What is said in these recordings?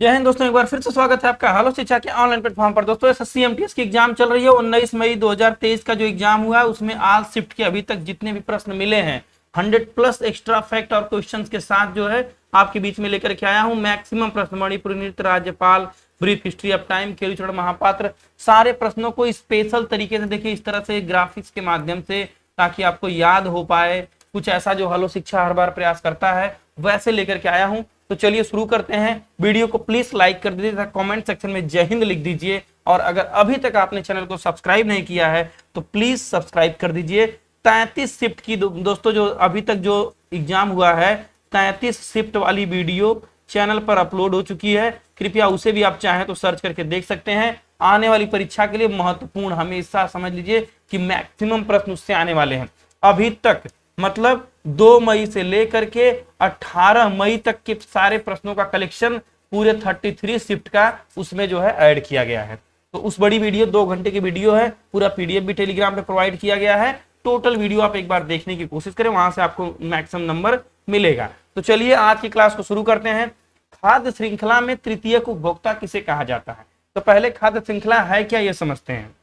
जय हिंद दोस्तों, एक बार फिर से स्वागत है आपका हेलो शिक्षा के ऑनलाइन प्लेटफॉर्म पर। दोस्तों एसएससी एमटीएस की एग्जाम चल रही है। 19 मई 2023 का जो एग्जाम हुआ है उसमें आज शिफ्ट के अभी तक जितने भी प्रश्न मिले हैं 100+ एक्स्ट्रा फैक्ट और क्वेश्चंस के साथ जो है आपके बीच में लेकर के आया हूं। मैक्सिमम प्रश्न, मणिपुरी नृत्य, राज्यपाल, brief history of time, Kelucharan Mohapatra, सारे प्रश्नों को स्पेशल तरीके से देखिए इस तरह से ग्राफिक्स के माध्यम से, ताकि आपको याद हो पाए। कुछ ऐसा जो हेलो शिक्षा हर बार प्रयास करता है वैसे लेकर के आया हूं। तो चलिए शुरू करते हैं। वीडियो को प्लीज लाइक कर दीजिए, कमेंट सेक्शन में जय हिंद लिख दीजिए, और अगर अभी तक आपने चैनल को सब्सक्राइब नहीं किया है तो प्लीज सब्सक्राइब कर दीजिए। 33 शिफ्ट की दोस्तों जो अभी तक जो एग्जाम हुआ है 33 शिफ्ट वाली वीडियो चैनल पर अपलोड हो चुकी है। कृपया उसे भी आप चाहें तो सर्च करके देख सकते हैं। आने वाली परीक्षा के लिए महत्वपूर्ण, हमेशा समझ लीजिए कि मैक्सिमम प्रश्न उससे आने वाले हैं। अभी तक मतलब 2 मई से लेकर के 18 मई तक के सारे प्रश्नों का कलेक्शन पूरे 33 शिफ्ट का उसमें जो है ऐड किया गया है। तो उस बड़ी वीडियो 2 घंटे की वीडियो है, पूरा पीडीएफ भी टेलीग्राम पे प्रोवाइड किया गया है। टोटल वीडियो आप एक बार देखने की कोशिश करें, वहां से आपको मैक्सिमम नंबर मिलेगा। तो चलिए आज की क्लास को शुरू करते हैं। खाद्य श्रृंखला में तृतीयक उपभोक्ता किसे कहा जाता है? तो पहले खाद्य श्रृंखला है क्या ये समझते हैं।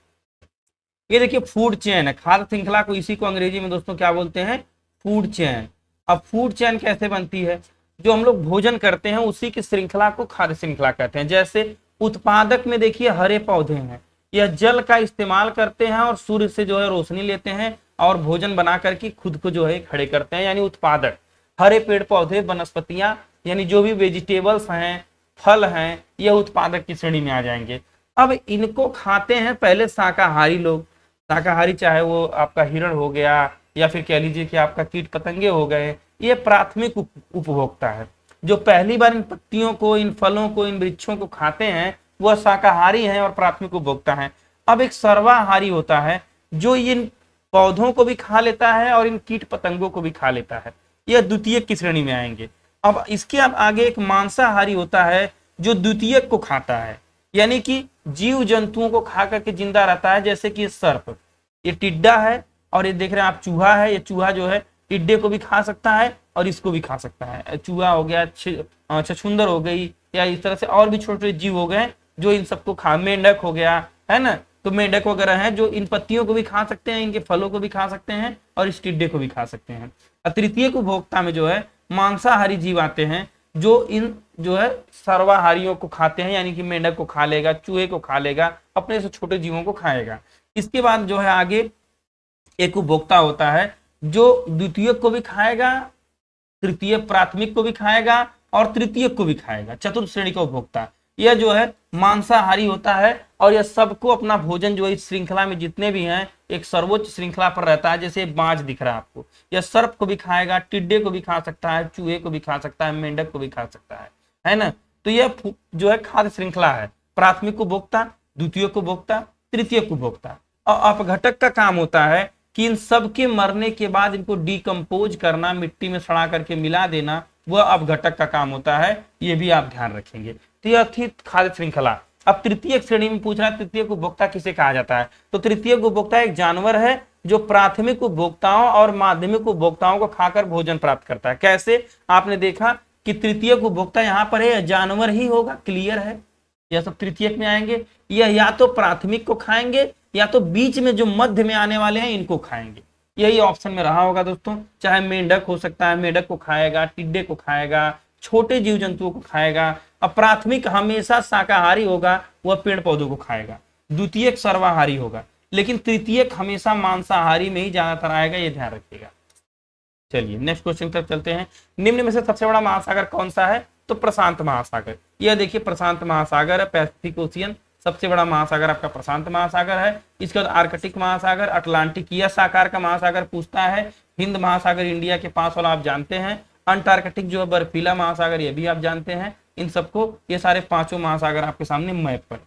ये देखिए फूड चेन है। खाद्य श्रृंखला को इसी को अंग्रेजी में दोस्तों क्या बोलते हैं? Food chain. अब फूड चेन कैसे बनती है? जो हम लोग भोजन करते हैं उसी की श्रृंखला को खाद्य श्रृंखला कहते हैं। जैसे उत्पादक में देखिए हरे पौधे हैं, यह जल का इस्तेमाल करते हैं और सूर्य से जो है रोशनी लेते हैं और भोजन बना करके खुद को जो है खड़े करते हैं, यानी उत्पादक। हरे पेड़ पौधे, वनस्पतियां, यानी जो भी वेजिटेबल्स हैं, फल हैं, यह उत्पादक की श्रेणी में आ जाएंगे। अब इनको खाते हैं पहले शाकाहारी लोग। शाकाहारी चाहे वो आपका हिरण हो गया या फिर कह लीजिए कि आपका कीट पतंगे हो गए, ये प्राथमिक उपभोक्ता है। जो पहली बार इन पत्तियों को, इन फलों को, इन वृक्षों को खाते हैं वह शाकाहारी हैं और प्राथमिक उपभोक्ता हैं। अब एक सर्वाहारी होता है जो इन पौधों को भी खा लेता है और इन कीट पतंगों को भी खा लेता है, यह द्वितीयक की श्रेणी में आएंगे। अब इसके अब आगे एक मांसाहारी होता है जो द्वितीयक को खाता है, यानी कि जीव जंतुओं को खा करके जिंदा रहता है। जैसे कि सर्प, ये टिड्डा है, और ये देख रहे हैं आप चूहा है। ये चूहा जो है टिड्डे को भी खा सकता है और इसको भी खा सकता है। चूहा हो गया, छछूंदर हो गई, या इस तरह से और भी छोटे छोटे जीव हो गए जो इन सबको खा। मेंढक हो गया, है ना। तो मेंढक वगैरह हैं जो इन पत्तियों को भी खा सकते हैं, इनके फलों को भी खा सकते हैं और इस टिड्डे को भी खा सकते हैं। तृतीयक उपभोक्ता में जो है मांसाहारी जीव आते हैं जो इन जो है सर्वाहारियों को खाते हैं, यानी कि मेंढक को खा लेगा, चूहे को खा लेगा, अपने से छोटे जीवों को खाएगा। इसके बाद जो है आगे एक उपभोक्ता होता है जो द्वितीयक को भी खाएगा, तृतीय प्राथमिक को भी खाएगा और तृतीयक को भी खाएगा। चतुर्थ श्रेणी का उपभोक्ता यह जो है मांसाहारी होता है, और यह सबको अपना भोजन जो है इस श्रृंखला में जितने भी हैं एक सर्वोच्च श्रृंखला पर रहता है। जैसे बाज दिख रहा है आपको, यह सर्प को भी खाएगा, टिड्डे को भी खा सकता है, चूहे को भी खा सकता है, मेंढक को भी खा सकता है ना। तो यह जो है खाद्य श्रृंखला है। प्राथमिक उपभोक्ता, द्वितीयक उपभोक्ता, तृतीयक उपभोक्ता। और अपघटक का काम होता है कि इन सब के मरने के बाद इनको डिकम्पोज करना, मिट्टी में सड़ा करके मिला देना, वह अपघटक का काम होता है। ये भी आप ध्यान रखेंगे। तो यह थी खाद्य श्रृंखला। अब तृतीयक श्रेणी में पूछ रहा है तृतीयक उपभोक्ता किसे कहा जाता है? तो तृतीयक उपभोक्ता एक जानवर है जो प्राथमिक उपभोक्ताओं और माध्यमिक उपभोक्ताओं को खाकर भोजन प्राप्त करता है। कैसे? आपने देखा कि तृतीयक उपभोक्ता यहाँ पर है, जानवर ही होगा, क्लियर है। यह सब तृतीयक में आएंगे। यह या तो प्राथमिक को खाएंगे या तो बीच में जो मध्य में आने वाले हैं इनको खाएंगे। यही ऑप्शन में रहा होगा दोस्तों। चाहे मेंढक हो सकता है, मेंढक को खाएगा, टिड्डे को खाएगा, छोटे जीव जंतुओं को खाएगा। अप्राथमिक हमेशा शाकाहारी होगा, वह पेड़ पौधों को खाएगा। द्वितीयक सर्वाहारी होगा, लेकिन तृतीयक हमेशा मांसाहारी में ही ज्यादातर आएगा, ये ध्यान रखिएगा। चलिए नेक्स्ट क्वेश्चन तक चलते हैं। निम्न में से सबसे बड़ा महासागर कौन सा है? तो प्रशांत महासागर। यह देखिए प्रशांत महासागर है, पैसिफिक ओशियन सबसे बड़ा महासागर आपका प्रशांत महासागर है। इसके बाद आर्कटिक महासागर, अटलांटिकियस आकार का महासागर पूछता है। हिंद महासागर इंडिया के पास वाला आप जानते हैं। अंटार्कटिक जो है बर्फीला महासागर, ये भी आप जानते हैं। इन सबको, ये सारे पांचों महासागर आपके सामने मैप पर।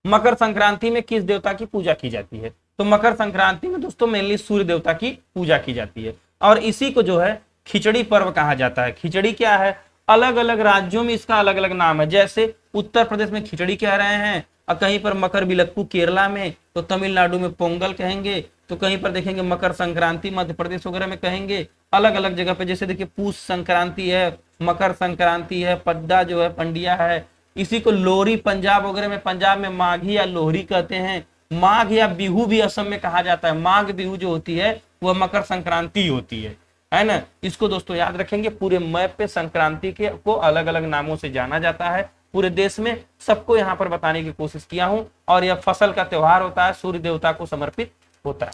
मकर संक्रांति में किस देवता की पूजा की जाती है? तो मकर संक्रांति में दोस्तों मेनली सूर्य देवता की पूजा की जाती है, और इसी को जो है खिचड़ी पर्व कहा जाता है। खिचड़ी क्या है? अलग अलग राज्यों में इसका अलग अलग नाम है। जैसे उत्तर प्रदेश में खिचड़ी कह रहे हैं, और कहीं पर मकर बिलक्कू केरला में, तो तमिलनाडु में पोंगल कहेंगे, तो कहीं पर देखेंगे मकर संक्रांति मध्य प्रदेश वगैरह में कहेंगे, अलग अलग जगह पे जैसे देखिए पूष संक्रांति है, मकर संक्रांति है, पड्डा जो है पंडिया है, इसी को लोहरी पंजाब वगैरह में, पंजाब में माघी या लोहरी कहते हैं। माघ या बिहू भी असम में कहा जाता है। माघ बिहू जो होती है वह मकर संक्रांति होती है ना। इसको दोस्तों याद रखेंगे। पूरे मैप पे संक्रांति के को अलग अलग नामों से जाना जाता है पूरे देश में, सबको यहाँ पर बताने की कोशिश किया हूं। और यह फसल का त्योहार होता है, सूर्य देवता को समर्पित होता है।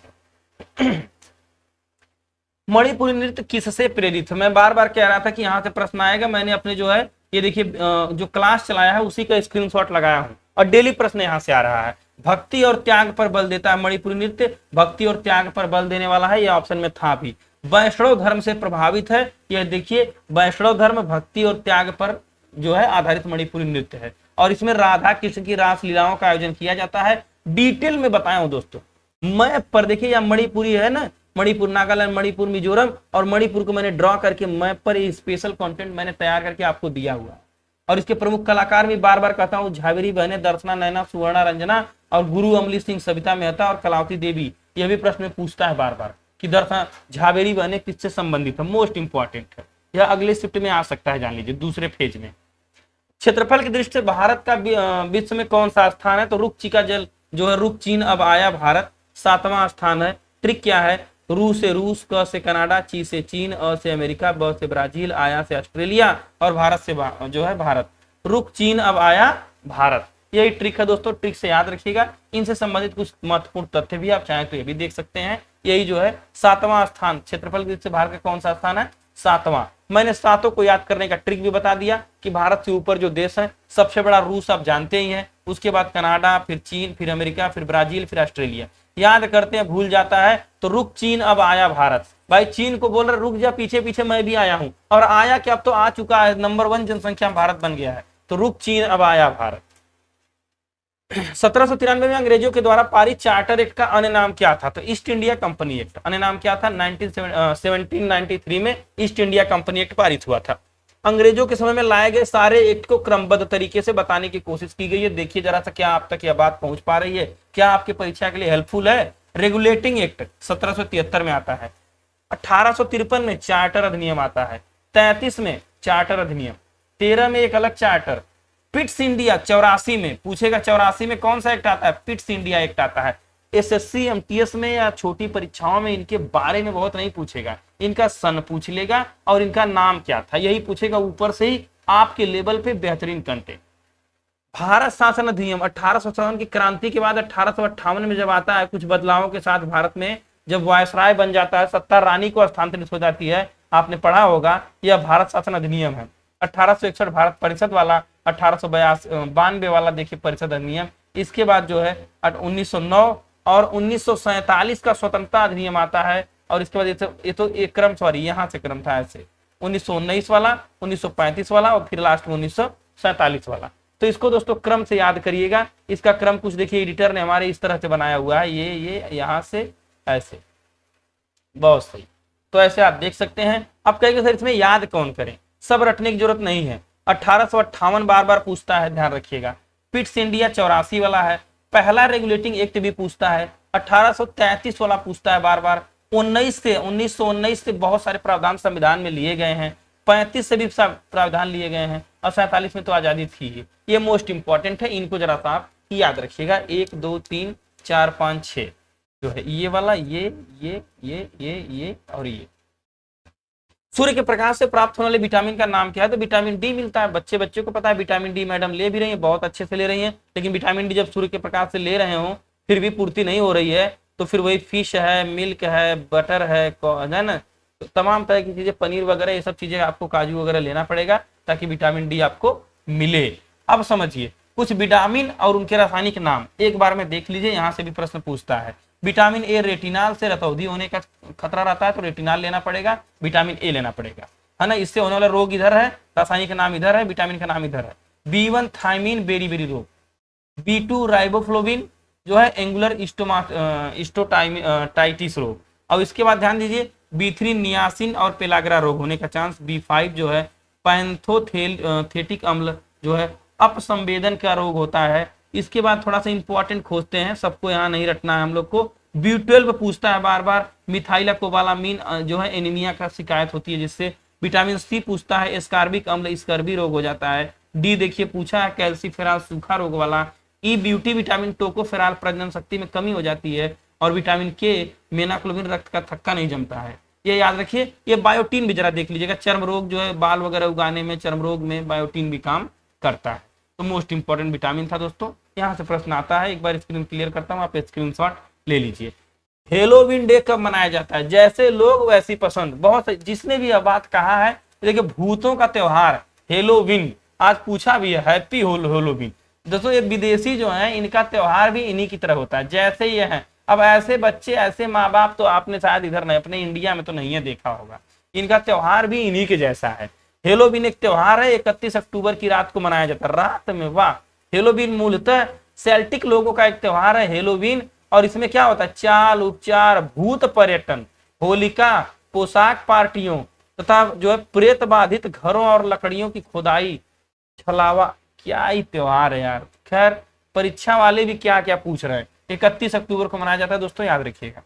मणिपुरी नृत्य किससे प्रेरित है? मैं बार बार कह रहा था कि यहाँ से प्रश्न आएगा। मैंने अपने जो है ये देखिए जो क्लास चलाया है उसी का स्क्रीनशॉट लगाया हूं और डेली प्रश्न यहाँ से आ रहा है। भक्ति और त्याग पर बल देता है मणिपुरी नृत्य, भक्ति और त्याग पर बल देने वाला है, यह ऑप्शन में था भी। वैष्णव धर्म से प्रभावित है, यह देखिए वैष्णव धर्म भक्ति और त्याग पर जो है आधारित मणिपुरी नृत्य है। और इसमें राधा कृष्ण की रास लीलाओं का आयोजन किया जाता है। डिटेल में बताया हूं दोस्तों मैप पर। देखिए यह मणिपुरी है ना, मणिपुर, नागालैंड, मणिपुर, मिजोरम और मणिपुर को मैंने ड्रॉ करके मैप पर ये स्पेशल कंटेंट मैंने तैयार करके आपको दिया हुआ है। और इसके प्रमुख कलाकार भी बार बार कहता हूँ, झावेरी बहनें दर्शना नैना सुवर्णा रंजना और गुरु अमली सिंह, सविता मेहता और कलावती देवी। यह भी प्रश्न में पूछता है बार बार कि दर्शना झावेरी बहनें किससे संबंधित है, मोस्ट इंपॉर्टेंट है। यह अगले शिफ्ट में आ सकता है, जान लीजिए दूसरे फेज में। क्षेत्रफल की दृष्टि से भारत का विश्व में कौन सा स्थान है? तो रुक का जल जो है रुक चीन अब आया भारत 7वां स्थान है। ट्रिक क्या है? रू से रूस, क से कनाडा, ची से चीन, अ से अमेरिका, ब से ब्राजील, आया से ऑस्ट्रेलिया और भारत से जो है भारत। रुक चीन अब आया भारत, यही ट्रिक है दोस्तों। ट्रिक से याद रखिएगा। इनसे संबंधित कुछ महत्वपूर्ण तथ्य भी आप चाहें तो ये भी देख सकते हैं। यही जो है 7वां स्थान, क्षेत्रफल की दृष्टि से भारत का कौन सा स्थान है? 7वां। मैंने 7 को याद करने का ट्रिक भी बता दिया कि भारत से ऊपर जो देश है सबसे बड़ा रूस आप जानते ही हैं, उसके बाद कनाडा, फिर चीन, फिर अमेरिका, फिर ब्राजील, फिर ऑस्ट्रेलिया। याद करते हैं, भूल जाता है तो रुक चीन अब आया भारत। भाई चीन को बोल रहे रुक जा, पीछे पीछे मैं भी आया हूं। और आया क्या, अब तो आ चुका है, नंबर 1 जनसंख्या भारत बन गया है। तो रुक चीन अब आया भारत। 1793 में अंग्रेजों के द्वारा पारित चार्टर एक्ट का अन्य नाम क्या था? तो ईस्ट इंडिया कंपनी एक्ट। अन्य नाम क्या था? 1793 में ईस्ट इंडिया कंपनी एक्ट पारित हुआ था। अंग्रेजों के समय में लाए गए सारे एक्ट को क्रमबद्ध तरीके से बताने की कोशिश की गई है। देखिए जरा सा क्या आप तक यह बात पहुंच पा रही है, क्या आपके परीक्षा के लिए हेल्पफुल है? रेगुलेटिंग एक्ट 1773 में आता है। 1853 में चार्टर अधिनियम आता है। 33 में चार्टर अधिनियम। 13 में एक अलग चार्टर। पिट्स इंडिया 84 में पूछेगा, 84 में कौन सा एक्ट आता है? पिट्स इंडिया एक्ट आता है। एसएससी एमटीएस में या छोटी परीक्षाओं में इनके बारे में बहुत नहीं पूछेगा, इनका सन पूछ लेगा और इनका नाम क्या था यही पूछेगा ऊपर से ही, आपके लेवल पे बेहतरीन कंटेंट। भारत शासन अधिनियम 1857 की क्रांति के बाद 1858 में जब आता है, कुछ बदलावों के साथ भारत में जब वायसराय बन जाता है, सत्ता रानी को स्थानांतरित हो जाती है, आपने पढ़ा होगा, यह भारत शासन अधिनियम है। 1861 भारत परिषद वाला, 1892 वाला देखिए परिषद अधिनियम। इसके बाद जो है 1909 और 1947 का स्वतंत्रता अधिनियम आता है। और इसके बाद ये तो एक क्रम, सॉरी यहाँ से क्रम था ऐसे, 1919 वाला, 1935 वाला और फिर लास्ट में 1947 वाला। तो इसको दोस्तों क्रम से याद करिएगा। इसका क्रम कुछ देखिए एडिटर ने हमारे इस तरह से बनाया हुआ है, ये यहाँ से ऐसे, बहुत सही। तो ऐसे आप देख सकते हैं। अब कहेंगे सर इसमें याद कौन करें, सब रटने की जरूरत नहीं है। 1858 बार बार पूछता है, ध्यान रखिएगा। पिट्स इंडिया 84 वाला है। पहला रेगुलेटिंग एक्ट भी पूछता है। 1833 वाला पूछता है बार बार। 1919 से बहुत सारे प्रावधान संविधान में लिए गए हैं। 35 से भी प्रावधान लिए गए हैं और 47 में तो आजादी थी ही। ये मोस्ट इंपॉर्टेंट है, इनको जरा सा आप याद रखिएगा। 1 2 3 4 5 6 जो है ये वाला, ये और ये। सूर्य के प्रकाश से प्राप्त होने वाले विटामिन का नाम क्या है? तो विटामिन डी मिलता है। बच्चे को पता है विटामिन डी, मैडम ले भी रही है, बहुत अच्छे से ले रही है। लेकिन विटामिन डी जब सूर्य के प्रकाश से ले रहे हो फिर भी पूर्ति नहीं हो रही है, तो फिर वही फिश है, मिल्क है, बटर है ना, तो तमाम तरह की चीजें, पनीर वगैरह, ये सब चीजें आपको, काजू वगैरह लेना पड़ेगा ताकि विटामिन डी आपको मिले। अब समझिए कुछ विटामिन और उनके रासायनिक नाम एक बार में देख लीजिए, यहाँ से भी प्रश्न पूछता है। विटामिन ए रेटिनाल से रतौंधी होने का खतरा रहता है, तो रेटिनाल लेना पड़ेगा, विटामिन ए लेना पड़ेगा, है ना। इससे होने वाला रोग इधर है, रासायनिक नाम इधर है, विटामिन का नाम इधर है। B1 थायमीन बेरी रोग। B2 राइबोफ्लोविन जो है एंगुलर स्टोटाइटिस रोग। और इसके बाद ध्यान दीजिए B3 नियासिन और पेलाग्रा रोग होने का चांस। B5 जो है पैंथोथेटिक अम्ल जो है अपसंवेदन का रोग होता है। इसके बाद थोड़ा सा इंपॉर्टेंट खोजते हैं, सबको यहाँ नहीं रटना है हम लोग को। B12 पूछता है बार बार, मिथाइल कोबालामीन जो है एनीमिया का शिकायत होती है जिससे। विटामिन सी पूछता है, एस्कार्बिक अम्ल स्कर्वी रोग हो जाता है। डी देखिए पूछा है कैल्सीफेरॉल सूखा रोग वाला। ई ब्यूटी विटामिन टोकोफेरॉल प्रजनन शक्ति में कमी हो जाती है। और विटामिन के मेनाक्लोबिन रक्त का थक्का नहीं जमता है। ये याद रखिए। ये बायोटीन भी जरा देख लीजिएगा, चर्म रोग जो है बाल वगैरह उगाने में, चर्म रोग में बायोटीन भी काम करता है। तो मोस्ट इंपॉर्टेंट विटामिन था दोस्तों। यहाँ से प्रश्न आता है, एक बार स्क्रीन क्लियर करता हूँ, आप स्क्रीनशॉट ले लीजिए। हेलोवीन डे कब मनाया जाता है? जैसे लोग वैसी पसंद। बहुत जिसने भी यह बात कहा है, देखिए भूतों का त्योहार हेलोवीन आज पूछा भी है, हैप्पी हेलोवीन। दोस्तों ये विदेशी जो है इनका त्योहार भी इन्हीं की तरह होता है जैसे ये है। अब ऐसे बच्चे, ऐसे माँ बाप तो आपने शायद इधर नहीं, अपने इंडिया में तो नहीं है देखा होगा। इनका त्योहार भी इन्हीं के जैसा है। हेलोवीन एक त्योहार है, 31 अक्टूबर की रात को मनाया जाता है, रात में। वाह। हेलोवीन मूलतः सेल्टिक लोगों का एक त्योहार है हेलोवीन। और इसमें क्या होता है? चाल, उपचार, भूत पर्यटन, होलिका, पोशाक पार्टियों तथा जो है प्रेत बाधित घरों और लकड़ियों की खुदाई, छलावा। क्या ही त्योहार है यार। खैर परीक्षा वाले भी क्या क्या पूछ रहे हैं। 31 अक्टूबर को मनाया जाता है दोस्तों, याद रखिएगा।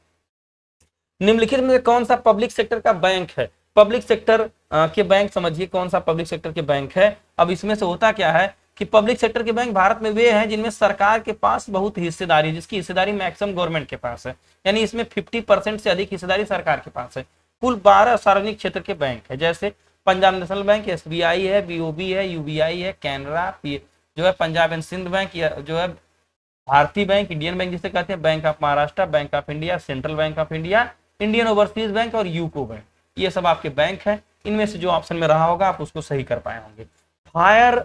निम्नलिखित में कौन सा पब्लिक सेक्टर का बैंक है? पब्लिक सेक्टर के बैंक समझिए, कौन सा पब्लिक सेक्टर के बैंक है। अब इसमें से होता क्या है कि पब्लिक सेक्टर के बैंक भारत में वे हैं जिनमें सरकार के पास बहुत हिस्सेदारी है, जिसकी हिस्सेदारी मैक्सिमम गवर्नमेंट के पास है। यानी इसमें 50% से अधिक हिस्सेदारी सरकार के पास है। कुल 12 सार्वजनिक क्षेत्र के बैंक है, जैसे पंजाब नेशनल बैंक, SBI है, BOB है, UBI है, कैनरा जो है, पंजाब एंड सिंध बैंक जो है, भारतीय बैंक, इंडियन बैंक जिसे कहते हैं, bank of Maharashtra, bank of India, central bank of India, Indian overseas bank और यूको बैंक। ये सब आपके बैंक है। इनमें से जो ऑप्शन में रहा होगा आप उसको सही कर पाए होंगे। फायर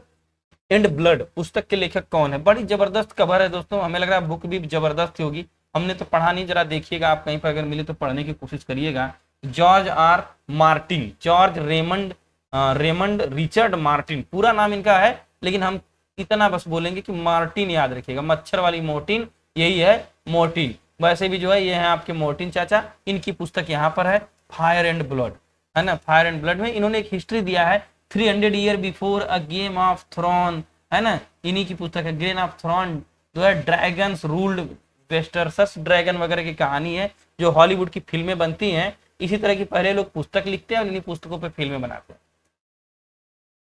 एंड ब्लड पुस्तक के लेखक कौन है? बड़ी जबरदस्त कवर है दोस्तों, हमें लग रहा है बुक भी जबरदस्त होगी। हमने तो पढ़ा नहीं, जरा देखिएगा आप, कहीं पर अगर मिले तो पढ़ने की कोशिश करिएगा। George R. Martin, George Raymond Richard Martin, पूरा नाम इनका है, लेकिन हम इतना बस बोलेंगे कि मार्टिन याद रखिएगा। मच्छर वाली मोर्टिन, यही है मोर्टिन। वैसे भी जो है ये है आपके मोर्टिन चाचा। इनकी पुस्तक यहाँ पर है, फायर एंड ब्लड, है ना। फायर एंड ब्लड में इन्होंने एक हिस्ट्री दिया है, 300 year before a game of throne, है ना। इन्हीं की पुस्तक है, गेम ऑफ थ्रोन जो है, ड्रैगन्स रूल्ड वेस्टर्स, ड्रैगन वगैरह की कहानी है जो हॉलीवुड की फिल्में बनती हैं। इसी तरह की पहले लोग पुस्तक लिखते हैं और इन्हीं पुस्तकों पर फिल्में बनाते हैं।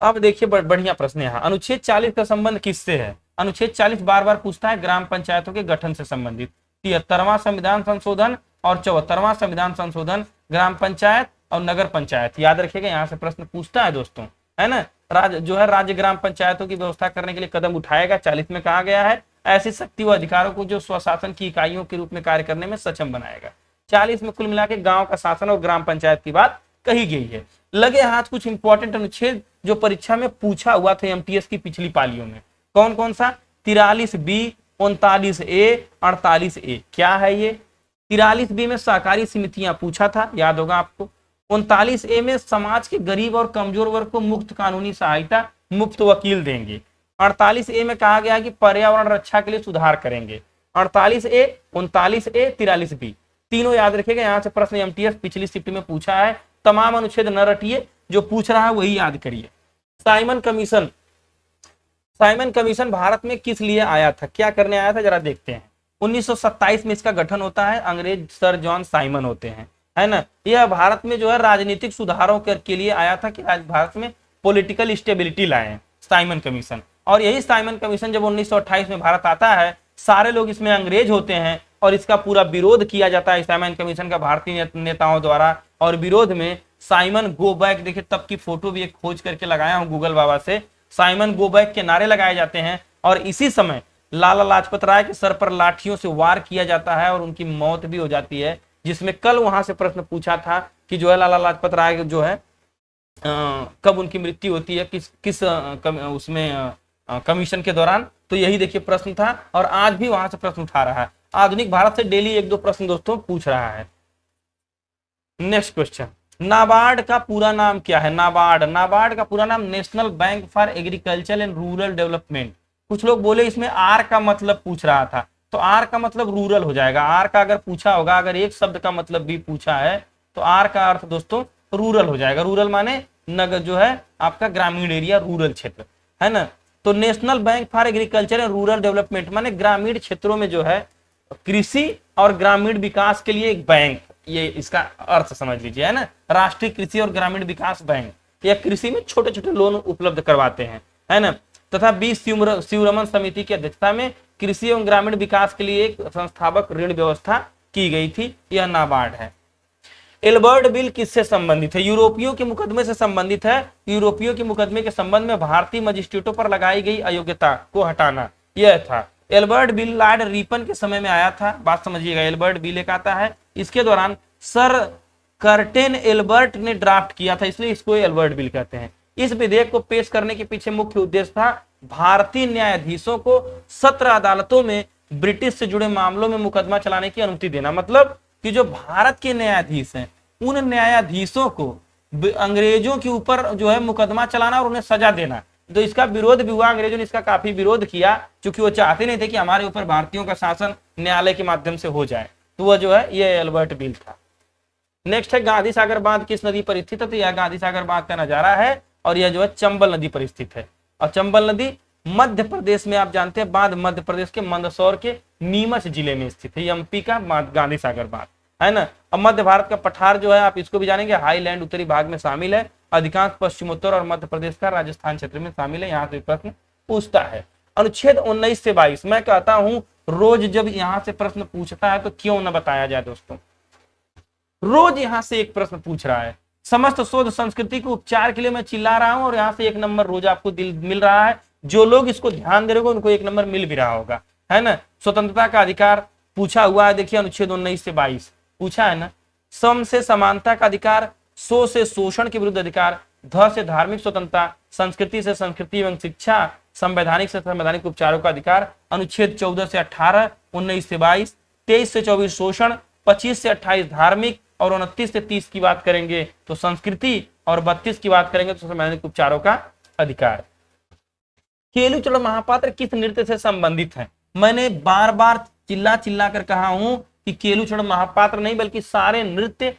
अब देखिए बढ़िया प्रश्न यहाँ, अनुच्छेद 40 का संबंध किससे है? अनुच्छेद 40 बार बार पूछता है, ग्राम पंचायतों के गठन से संबंधित। 73वां संविधान संशोधन और 74वां संविधान संशोधन, ग्राम पंचायत और नगर पंचायत, याद रखिएगा। यहाँ से प्रश्न पूछता है दोस्तों, है ना। राज्य ग्राम पंचायतों की व्यवस्था करने के लिए कदम उठाएगा। 40 में कहा गया है, ऐसी शक्ति व अधिकारों को जो स्वशासन की इकाइयों के रूप में कार्य करने में सक्षम बनाएगा। 40 में कुल मिला के गाँव का शासन और ग्राम पंचायत की बात कही गई है। लगे हाथ कुछ इंपॉर्टेंट अनुच्छेद जो परीक्षा में पूछा हुआ था MTS की पिछली पालियों में, कौन कौन सा? 43B, 39A, 48A। क्या है ये? 43B में सहकारी समितियां पूछा था, याद होगा आपको। 39A में समाज के गरीब और कमजोर वर्ग को मुफ्त कानूनी सहायता, मुफ्त वकील देंगे। 48A में कहा गया कि पर्यावरण रक्षा के लिए सुधार करेंगे। 48A, 39A, 43B, तीनों याद रखिएगा। यहाँ से प्रश्न MTS पिछली शिफ्ट में पूछा है। तमाम अनुच्छेद न रटिए, जो पूछ रहा है वही याद करिए। साइमन कमीशन भारत में किस लिए आया था, क्या करने आया था, जरा देखते हैं। 1927 में इसका गठन होता है, अंग्रेज सर जॉन साइमन होते हैं, है ना। यह भारत में जो है राजनीतिक सुधारों के लिए आया था कि आज भारत में पॉलिटिकल स्टेबिलिटी लाए, साइमन कमीशन। और यही साइमन कमीशन जब 1928 में भारत आता है, सारे लोग इसमें अंग्रेज होते हैं और इसका पूरा विरोध किया जाता है साइमन कमीशन का भारतीय नेताओं द्वारा। और विरोध में साइमन गो बैक, देखिए तब की फोटो भी एक खोज करके लगाया हूं गूगल बाबा से, साइमन गो बैक के नारे लगाए जाते हैं। और इसी समय लाला लाजपत राय के सर पर लाठियों से वार किया जाता है और उनकी मौत भी हो जाती है। जिसमें कल वहां से प्रश्न पूछा था कि जो है लाला लाजपत राय जो है कब उनकी मृत्यु होती है, किस उसमें कमीशन के दौरान। तो यही देखिए प्रश्न था और आज भी वहां से प्रश्न उठा रहा है। आधुनिक भारत से डेली 1-2 प्रश्न दोस्तों पूछ रहा है। नेक्स्ट क्वेश्चन, नाबार्ड का पूरा नाम क्या है? नाबार्ड का पूरा नाम national bank for agriculture and rural development. कुछ लोग बोले इसमें आर का मतलब पूछ रहा था, तो आर का मतलब रूरल हो जाएगा। आर का अगर पूछा होगा, अगर एक शब्द का मतलब भी पूछा है तो आर का अर्थ दोस्तों रूरल हो जाएगा। रूरल माने नगर जो है आपका ग्रामीण एरिया, रूरल क्षेत्र, है ना। तो national bank for agriculture and rural development माने ग्रामीण क्षेत्रों में जो है कृषि और ग्रामीण विकास के लिए एक बैंक, ये इसका अर्थ समझ लीजिए, है ना, राष्ट्रीय कृषि और ग्रामीण विकास बैंक, यह कृषि में छोटे छोटे लोन उपलब्ध करवाते हैं, है ना। तथा बी शिवरमन समिति की अध्यक्षता में कृषि एवं ग्रामीण विकास के लिए एक संस्थापक ऋण व्यवस्था की गई थी, यह नाबार्ड है। एल्बर्ट बिल किससे संबंधित है? यूरोपियों के मुकदमे से संबंधित है। यूरोपियों के मुकदमे के संबंध में भारतीय मजिस्ट्रेटों पर लगाई गई अयोग्यता को हटाना, यह था। एल्बर्ट बिल लॉर्ड रिपन के समय में आया था, बात समझिएगा। एल्बर्ट बिल एक आता है, इसके दौरान सर कर्टेन एल्बर्ट ने ड्राफ्ट किया था, इसलिए इसको एल्बर्ट बिल कहते हैं। इस विधेयक को पेश करने के पीछे मुख्य उद्देश्य था भारतीय न्यायाधीशों को सत्र अदालतों में ब्रिटिश से जुड़े मामलों में मुकदमा चलाने की अनुमति देना। मतलब कि जो भारत के न्यायाधीश हैं, उन न्यायाधीशों को अंग्रेजों के ऊपर जो है मुकदमा चलाना और उन्हें सजा देना। तो इसका विरोध भी हुआ, अंग्रेजों ने इसका काफी विरोध किया, क्योंकि वो चाहते नहीं थे कि हमारे ऊपर भारतीयों का शासन न्यायालय के माध्यम से हो जाए। तो वह जो है ये एल्बर्ट बिल था। नेक्स्ट है गांधी सागर बांध किस नदी पर स्थित है? तो यह गांधी सागर बांध का नजारा है और यह जो है चंबल नदी पर स्थित है। और चंबल नदी मध्य प्रदेश में, आप जानते हैं, बांध मध्य प्रदेश के मंदसौर के नीमच जिले में स्थित है। एमपी का गांधी सागर बांध, है ना। अब मध्य भारत का पठार जो है, आप इसको भी जानेंगे, हाईलैंड उत्तरी भाग में शामिल है। अधिकांश पश्चिमोत्तर और मध्य प्रदेश का राजस्थान क्षेत्र में शामिल है। यहाँ से प्रश्न पूछता है। अनुच्छेद 19 से 22, मैं कहता हूं रोज जब यहां से प्रश्न पूछता है तो क्यों न बताया जाए दोस्तों। रोज यहां से एक प्रश्न पूछ रहा है। समस्त शोध संस्कृति के उपचार के लिए मैं चिल्ला रहा हूं और यहां से एक नंबर रोज आपको मिल रहा है। जो लोग इसको ध्यान दे रहे होंगे उनको एक नंबर मिल भी रहा होगा, है ना। स्वतंत्रता का अधिकार पूछा हुआ है, देखिए अनुच्छेद 19 से 22 पूछा है ना। सम से समानता का अधिकार, सो से शोषण के विरुद्ध अधिकार, ध से धार्मिक स्वतंत्रता, संस्कृति से संस्कृति एवं शिक्षा, संवैधानिक से संवैधानिक उपचारों का अधिकार। अनुच्छेद 14 से 18, 19 से 22, 23 से 24 शोषण, 25 से 28 धार्मिक और 29 से 30 की बात करेंगे तो संस्कृति और 32 की बात करेंगे तो संवैधानिक उपचारों का अधिकार। केलूचरण महापात्र किस नृत्य से संबंधित है? मैंने बार बार चिल्ला चिल्ला कर कहा हूं कि केलूचरण महापात्र नहीं बल्कि सारे नृत्य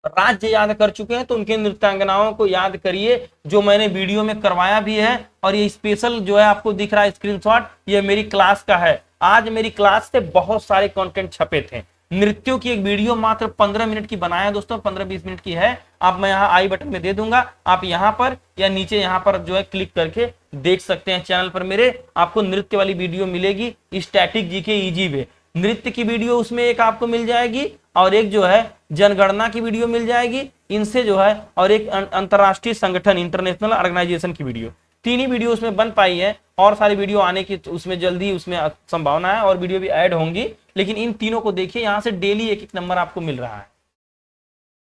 राज्य याद कर चुके हैं, तो उनके नृत्यांगनाओं को याद करिए, जो मैंने वीडियो में करवाया भी है। और ये स्पेशल जो है आपको दिख रहा है स्क्रीनशॉट, ये मेरी क्लास का है। आज मेरी क्लास से बहुत सारे कंटेंट छपे थे। नृत्यों की एक वीडियो मात्र 15 मिनट की बनाया दोस्तों, 15-20 मिनट की है। आप मैं यहाँ आई बटन में दे दूंगा, आप यहाँ पर या नीचे यहाँ पर जो है क्लिक करके देख सकते हैं। चैनल पर मेरे आपको नृत्य वाली वीडियो मिलेगी, स्टैटिक जीके इजी वे। नृत्य की वीडियो उसमें एक आपको मिल जाएगी और एक जो है जनगणना की वीडियो मिल जाएगी इनसे जो है, और एक अंतरराष्ट्रीय संगठन इंटरनेशनल ऑर्गेनाइजेशन की वीडियो। तीन ही वीडियो उसमें बन पाई है, और सारी वीडियो आने की उसमें जल्दी उसमें संभावना है और वीडियो भी ऐड होंगी। लेकिन इन तीनों को देखिए, यहाँ से डेली एक एक नंबर आपको मिल रहा है।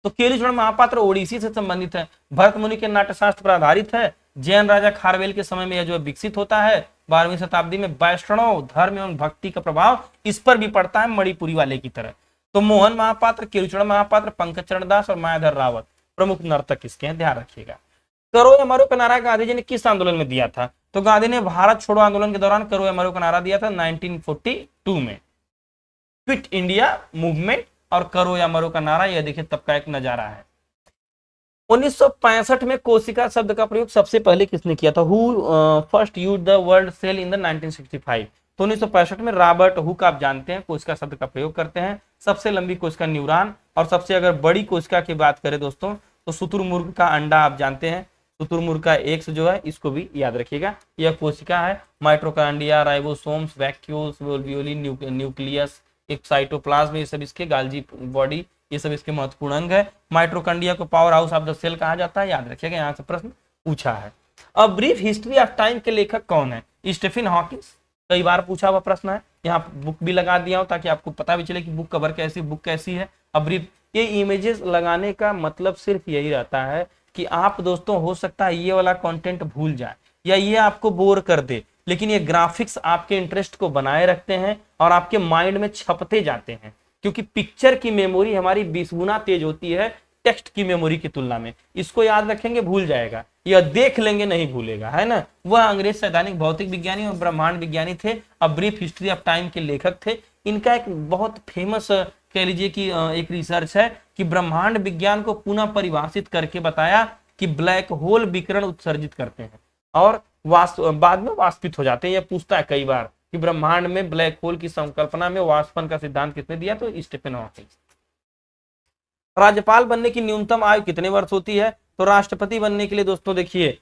तो केलूचरण महापात्र ओडिसी से संबंधित है, भरत मुनि के नाट्यशास्त्र पर आधारित है। जैन राजा खारवेल के समय में यह जो है विकसित होता है। 12वीं शताब्दी में वैष्णव धर्म एवं भक्ति का प्रभाव इस पर भी पड़ता है, मणिपुरी वाले की तरह। तो मोहन महापात्र, केलूचरण महापात्र, पंकज चरण दास और मायाधर रावत प्रमुख नर्तक इसके हैं, ध्यान रखिएगा। करो या मरो का नारा गांधी जी ने किस आंदोलन में दिया था? तो गांधी ने भारत छोड़ो आंदोलन के दौरान करो या मरो का नारा दिया था 1942 में। क्विट इंडिया मूवमेंट और करो या मरो का नारा, यह देखिए तब का एक नजारा है। 1965 में कोशिका शब्द का प्रयोग सबसे पहले किसने किया था? Who first used the word cell in the 1965। तो 1965 में रॉबर्ट हुक, आप जानते हैं, कोशिका शब्द का प्रयोग करते हैं। सबसे लंबी कोशिका न्यूरॉन, और सबसे अगर बड़ी कोशिका की बात करें दोस्तों तो शुतुरमुर्ग का अंडा, आप जानते हैं, शुतुरमुर्ग का एग्स जो है, इसको भी याद रखिएगा। यह कोशिका है। माइटोकॉन्ड्रिया, राइबोसोम्स, वैक्यूल्स, वोल्व्यूली, न्यूक्लियस, एक साइटोप्लाज्म, ये सब इसके गाल्जी बॉडी, ये सब इसके महत्वपूर्ण अंग है। माइटोकॉन्ड्रिया को power house of the cell कहा जाता है, याद रखिएगा, यहाँ से प्रश्न पूछा है। अब ब्रीफ हिस्ट्री ऑफ टाइम के लेखक कौन है? स्टीफन हॉकिंस, कई बार पूछा हुआ प्रश्न है। यहाँ बुक भी लगा दिया हूं ताकि आपको पता भी चले कि बुक कवर कैसी, बुक कैसी है। अब ब्रीफ, ये इमेजेस लगाने का मतलब सिर्फ यही रहता है कि आप दोस्तों, हो सकता है ये वाला कंटेंट भूल जाए या ये आपको बोर कर दे, लेकिन ये ग्राफिक्स आपके इंटरेस्ट को बनाए रखते हैं और आपके माइंड में छपते जाते हैं, क्योंकि पिक्चर की मेमोरी हमारी 20 गुना तेज होती है टेक्स्ट की मेमोरी की तुलना में। इसको याद रखेंगे, भूल जाएगा, या देख लेंगे, नहीं भूलेगा, है ना। वह अंग्रेज सैद्धांतिक भौतिक विज्ञानी और ब्रह्मांड विज्ञानी थे। अब ब्रीफ हिस्ट्री ऑफ टाइम के लेखक थे। इनका एक बहुत फेमस कह लीजिए कि एक रिसर्च है कि ब्रह्मांड विज्ञान को पुनः परिभाषित करके बताया कि ब्लैक होल विकिरण उत्सर्जित करते हैं और बाद में वाष्पित हो जाते हैं। यह पूछता है कई बार, कि ब्रह्मांड में ब्लैक होल की संकल्पना में वाष्पन का सिद्धांत किसने दिया? तो स्टीफन हॉकिंग। राज्यपाल बनने की न्यूनतम आयु कितने वर्ष होती है? तो राष्ट्रपति बनने के लिए दोस्तों देखिए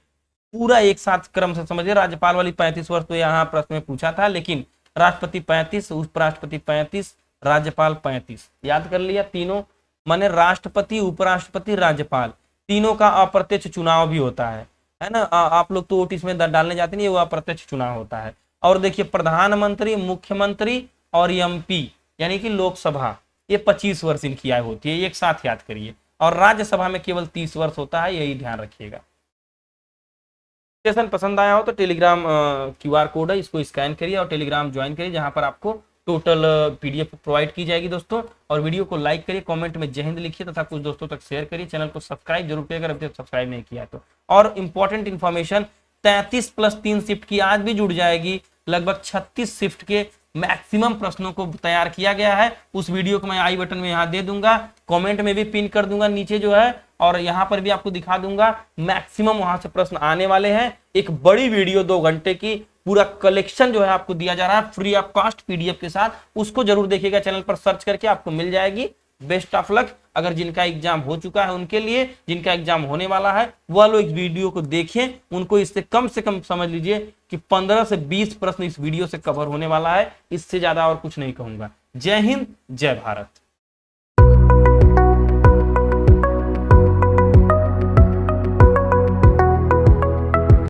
पूरा एक साथ क्रम से समझिए, राज्यपाल वाली 35 वर्ष तो यहाँ प्रश्न में पूछा था, लेकिन राष्ट्रपति 35, उपराष्ट्रपति 35, राज्यपाल 35, याद कर लिया। तीनों माने राष्ट्रपति, उपराष्ट्रपति, राज्यपाल, तीनों का अप्रत्यक्ष चुनाव भी होता है ना। आप लोग तो वोट इसमें डालने जाते नहीं, वो अप्रत्यक्ष चुनाव होता है। और देखिए प्रधानमंत्री, मुख्यमंत्री और एमपी यानी कि लोकसभा, ये 25 वर्ष इनकी आयु होती है, एक साथ याद करिए। और राज्यसभा में केवल 30 वर्ष होता है, यही ध्यान रखिएगा। सेशन पसंद आया हो तो टेलीग्राम QR कोड है, इसको स्कैन करिए और टेलीग्राम ज्वाइन करिए, जहां पर आपको टोटल PDF प्रोवाइड की जाएगी दोस्तों। और वीडियो को लाइक करिए, कमेंट में जय हिंद लिखिए तथा कुछ दोस्तों तक शेयर करिए। चैनल को सब्सक्राइब जरूर करिए अगर अभी तक सब्सक्राइब नहीं किया है तो। और इंपॉर्टेंट इन्फॉर्मेशन, 33 + 3 शिफ्ट की आज भी जुड़ जाएगी। लगभग 36 शिफ्ट के मैक्सिमम प्रश्नों को तैयार किया गया है। उस वीडियो को मैं आई बटन में यहाँ दे दूंगा, कमेंट में भी पिन कर दूंगा नीचे जो है, और यहाँ पर भी आपको दिखा दूंगा। मैक्सिमम वहां से प्रश्न आने वाले हैं। एक बड़ी वीडियो 2 घंटे की, पूरा कलेक्शन जो है आपको दिया जा रहा है फ्री ऑफ कॉस्ट PDF के साथ, उसको जरूर देखिएगा। चैनल पर सर्च करके आपको मिल जाएगी। Best of luck. अगर जिनका एग्जाम हो चुका है उनके लिए, जिनका एग्जाम होने वाला है वह लोग इस वीडियो को देखें। उनको इससे कम से कम समझ लीजिए कि 15 से 20 प्रश्न इस वीडियो से कवर होने वाला है। इससे ज्यादा और कुछ नहीं कहूंगा। जय हिंद, जय भारत।